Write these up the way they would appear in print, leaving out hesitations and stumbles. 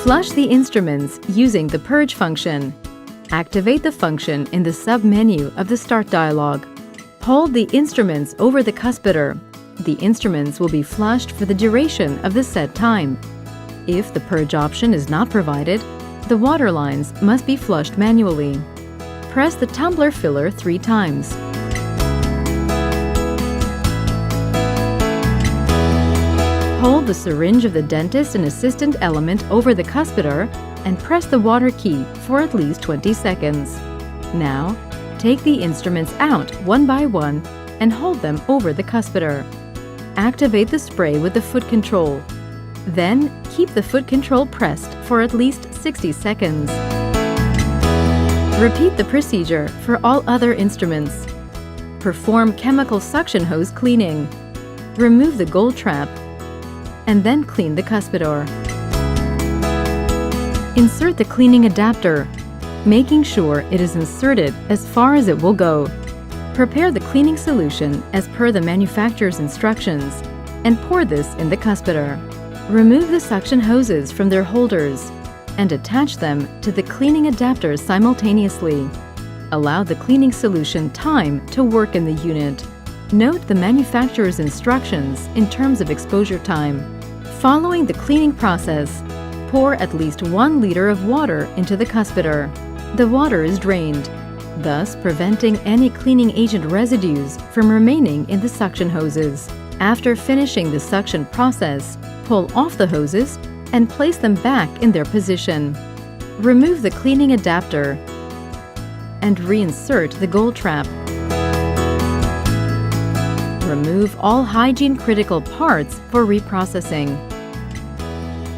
Flush the instruments using the Purge function. Activate the function in the sub-menu of the Start dialog. Hold the instruments over the cuspidor. The instruments will be flushed for the duration of the set time. If the Purge option is not provided, the water lines must be flushed manually. Press the tumbler filler 3 times. Hold the syringe of the dentist and assistant element over the cuspidor and press the water key for at least 20 seconds. Now, take the instruments out one by one and hold them over the cuspidor. Activate the spray with the foot control. Then, keep the foot control pressed for at least 60 seconds. Repeat the procedure for all other instruments. Perform chemical suction hose cleaning. Remove the gold trap and then clean the cuspidor. Insert the cleaning adapter, making sure it is inserted as far as it will go. Prepare the cleaning solution as per the manufacturer's instructions and pour this in the cuspidor. Remove the suction hoses from their holders and attach them to the cleaning adapters simultaneously. Allow the cleaning solution time to work in the unit. Note the manufacturer's instructions in terms of exposure time. Following the cleaning process, pour at least 1 liter of water into the cuspidor. The water is drained, thus preventing any cleaning agent residues from remaining in the suction hoses. After finishing the suction process, pull off the hoses and place them back in their position. Remove the cleaning adapter and reinsert the gold trap. Remove all hygiene-critical parts for reprocessing.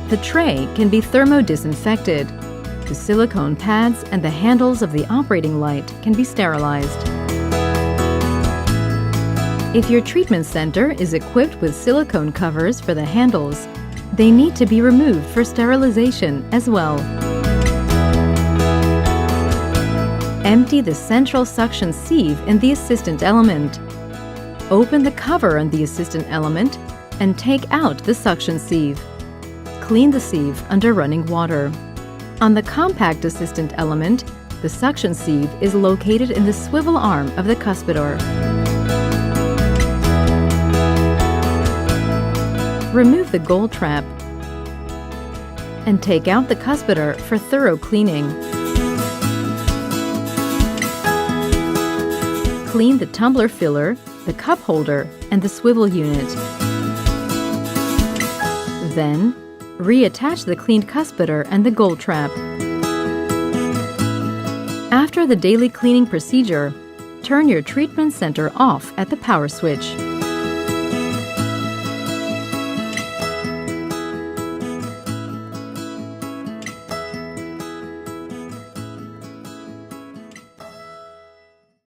The tray can be thermo-disinfected. The silicone pads and the handles of the operating light can be sterilized. If your treatment center is equipped with silicone covers for the handles, they need to be removed for sterilization as well. Empty the central suction sieve in the assistant element. Open the cover on the assistant element and take out the suction sieve. Clean the sieve under running water. On the compact assistant element, the suction sieve is located in the swivel arm of the cuspidor. Remove the gold trap and take out the cuspidor for thorough cleaning. Clean the tumbler filler, the cup holder, and the swivel unit. Then, reattach the cleaned cuspidor and the gold trap. After the daily cleaning procedure, turn your treatment center off at the power switch.